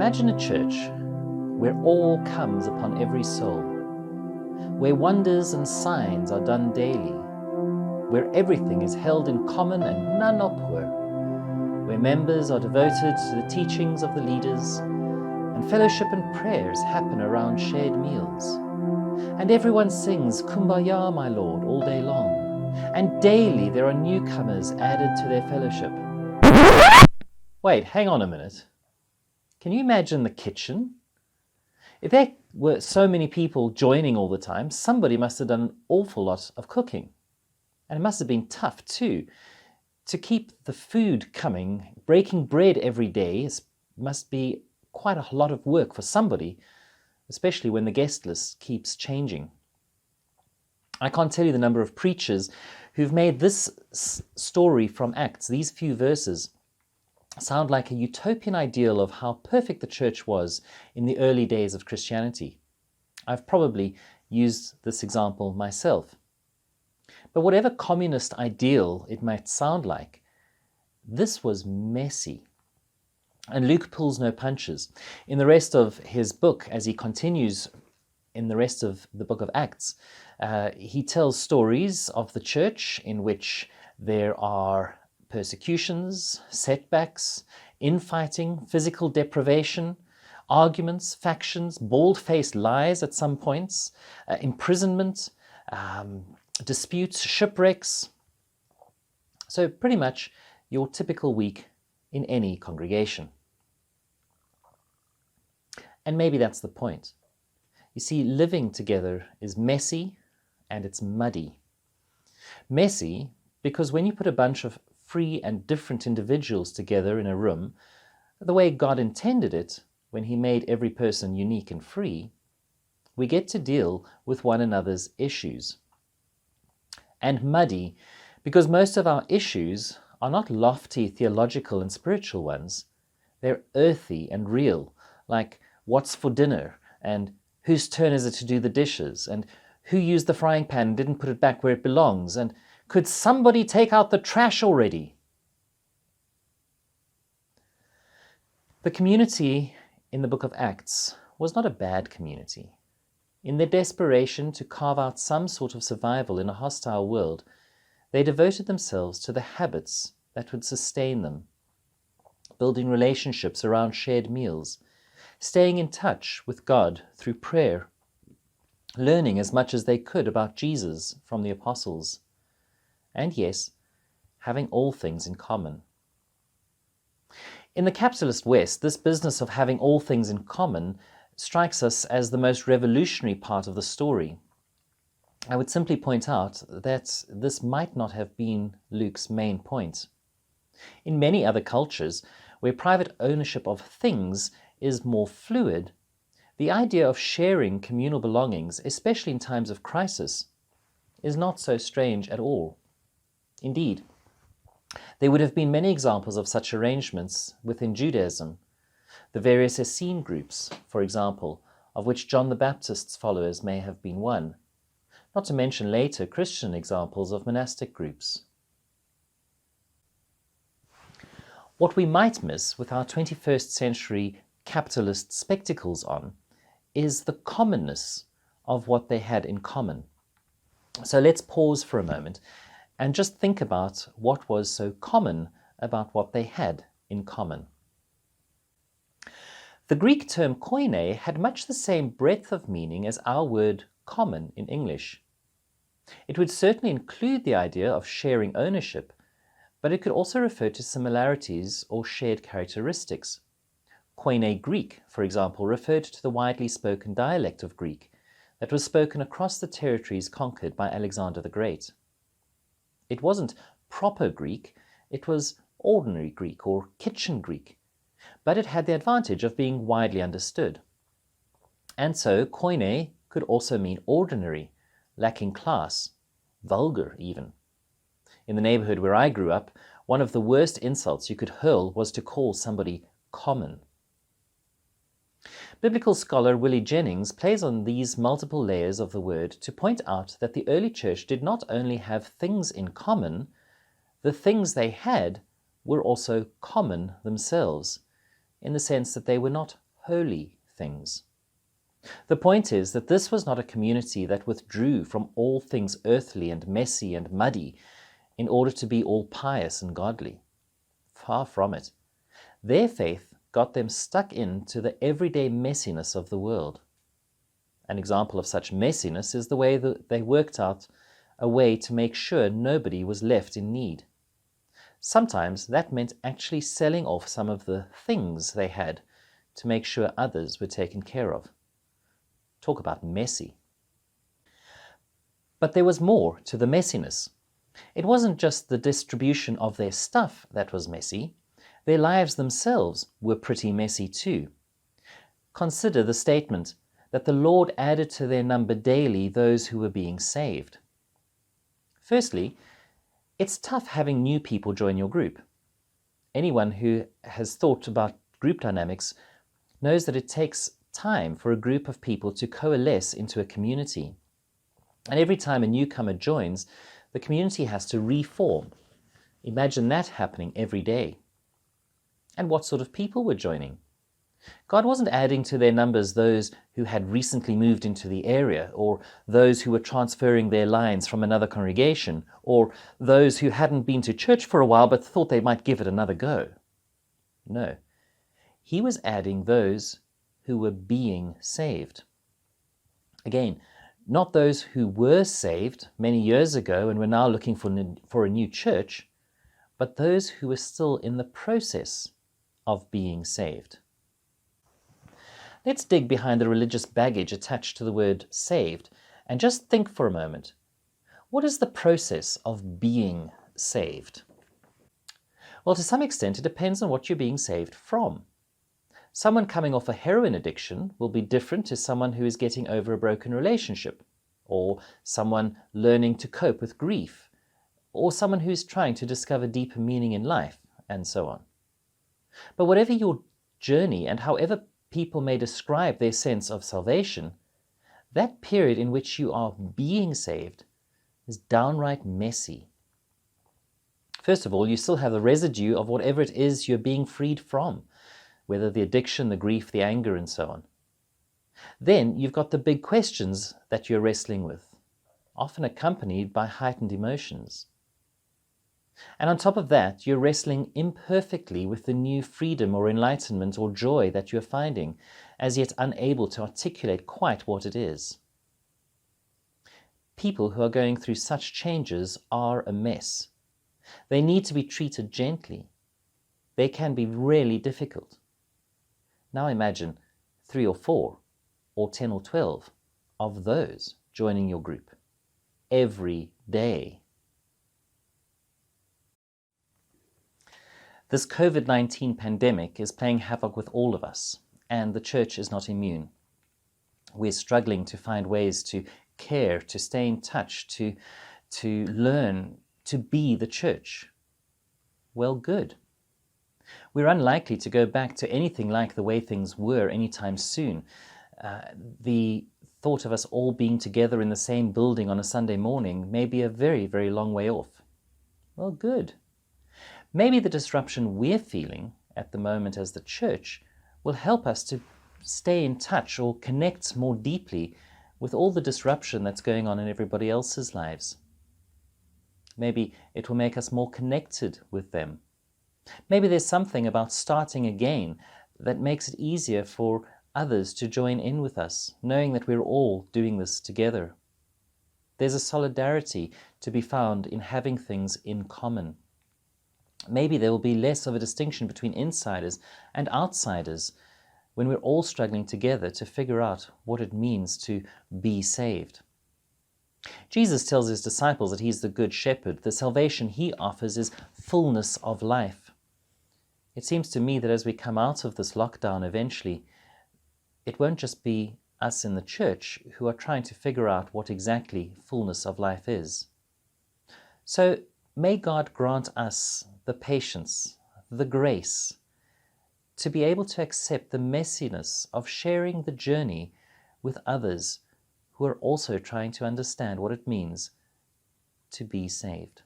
Imagine a church where awe comes upon every soul, where wonders and signs are done daily, where everything is held in common and none are poor, where members are devoted to the teachings of the leaders, and fellowship and prayers happen around shared meals. And everyone sings "Kumbaya, my Lord," all day long, and daily there are newcomers added to their fellowship. Wait, hang on a minute. Can you imagine the kitchen? If there were so many people joining all the time, somebody must have done an awful lot of cooking. And it must have been tough too. To keep the food coming, breaking bread every day must be quite a lot of work for somebody, especially when the guest list keeps changing. I can't tell you the number of preachers who've made this story from Acts, these few verses, sound like a utopian ideal of how perfect the church was in the early days of Christianity. I've probably used this example myself. But whatever communist ideal it might sound like, this was messy. And Luke pulls no punches. In the rest of his book, as he continues in the rest of the book of Acts, he tells stories of the church in which there are persecutions, setbacks, infighting, physical deprivation, arguments, factions, bald-faced lies at some points, imprisonment, disputes, shipwrecks. So pretty much your typical week in any congregation. And maybe that's the point. You see, living together is messy and it's muddy. Messy because when you put a bunch of free and different individuals together in a room, the way God intended it when He made every person unique and free, we get to deal with one another's issues. And muddy, because most of our issues are not lofty theological and spiritual ones. They're earthy and real, like what's for dinner, and whose turn is it to do the dishes, and who used the frying pan and didn't put it back where it belongs, and could somebody take out the trash already? The community in the book of Acts was not a bad community. In their desperation to carve out some sort of survival in a hostile world, they devoted themselves to the habits that would sustain them, building relationships around shared meals, staying in touch with God through prayer, learning as much as they could about Jesus from the apostles, and yes, having all things in common. In the capitalist West, this business of having all things in common strikes us as the most revolutionary part of the story. I would simply point out that this might not have been Luke's main point. In many other cultures, where private ownership of things is more fluid, the idea of sharing communal belongings, especially in times of crisis, is not so strange at all. Indeed, there would have been many examples of such arrangements within Judaism. The various Essene groups, for example, of which John the Baptist's followers may have been one, not to mention later Christian examples of monastic groups. What we might miss with our 21st century capitalist spectacles on is the commonness of what they had in common. So let's pause for a moment and just think about what was so common about what they had in common. The Greek term koine had much the same breadth of meaning as our word common in English. It would certainly include the idea of sharing ownership, but it could also refer to similarities or shared characteristics. Koine Greek, for example, referred to the widely spoken dialect of Greek that was spoken across the territories conquered by Alexander the Great. It wasn't proper Greek, it was ordinary Greek or kitchen Greek, but it had the advantage of being widely understood. And so koine could also mean ordinary, lacking class, vulgar even. In the neighborhood where I grew up, one of the worst insults you could hurl was to call somebody common. Biblical scholar Willie Jennings plays on these multiple layers of the word to point out that the early church did not only have things in common, the things they had were also common themselves, in the sense that they were not holy things. The point is that this was not a community that withdrew from all things earthly and messy and muddy in order to be all pious and godly. Far from it. Their faith got them stuck into the everyday messiness of the world. An example of such messiness is the way that they worked out a way to make sure nobody was left in need. Sometimes that meant actually selling off some of the things they had to make sure others were taken care of. Talk about messy. But there was more to the messiness. It wasn't just the distribution of their stuff that was messy. Their lives themselves were pretty messy too. Consider the statement that the Lord added to their number daily those who were being saved. Firstly, it's tough having new people join your group. Anyone who has thought about group dynamics knows that it takes time for a group of people to coalesce into a community. And every time a newcomer joins, the community has to reform. Imagine that happening every day. And what sort of people were joining? God wasn't adding to their numbers those who had recently moved into the area, or those who were transferring their lines from another congregation, or those who hadn't been to church for a while but thought they might give it another go. No, He was adding those who were being saved. Again, not those who were saved many years ago and were now looking for a new church, but those who were still in the process of being saved. Let's dig behind the religious baggage attached to the word saved and just think for a moment. What is the process of being saved? Well, to some extent, it depends on what you're being saved from. Someone coming off a heroin addiction will be different to someone who is getting over a broken relationship, or someone learning to cope with grief, or someone who's trying to discover deeper meaning in life, and so on. But whatever your journey and however people may describe their sense of salvation, that period in which you are being saved is downright messy. First of all, you still have the residue of whatever it is you're being freed from, whether the addiction, the grief, the anger, and so on. Then you've got the big questions that you're wrestling with, often accompanied by heightened emotions. And on top of that, you're wrestling imperfectly with the new freedom or enlightenment or joy that you're finding, as yet unable to articulate quite what it is. People who are going through such changes are a mess. They need to be treated gently. They can be really difficult. Now imagine 3 or 4, or 10 or 12 of those joining your group every day. This COVID-19 pandemic is playing havoc with all of us, and the church is not immune. We're struggling to find ways to care, to stay in touch, to learn, to be the church. Well, good. We're unlikely to go back to anything like the way things were anytime soon. The thought of us all being together in the same building on a Sunday morning may be a very, very long way off. Well, good. Maybe the disruption we're feeling at the moment as the church will help us to stay in touch or connect more deeply with all the disruption that's going on in everybody else's lives. Maybe it will make us more connected with them. Maybe there's something about starting again that makes it easier for others to join in with us, knowing that we're all doing this together. There's a solidarity to be found in having things in common. Maybe there will be less of a distinction between insiders and outsiders when we're all struggling together to figure out what it means to be saved. Jesus tells his disciples that he's the good shepherd. The salvation he offers is fullness of life. It seems to me that as we come out of this lockdown eventually, it won't just be us in the church who are trying to figure out what exactly fullness of life is. So may God grant us the patience, the grace, to be able to accept the messiness of sharing the journey with others who are also trying to understand what it means to be saved.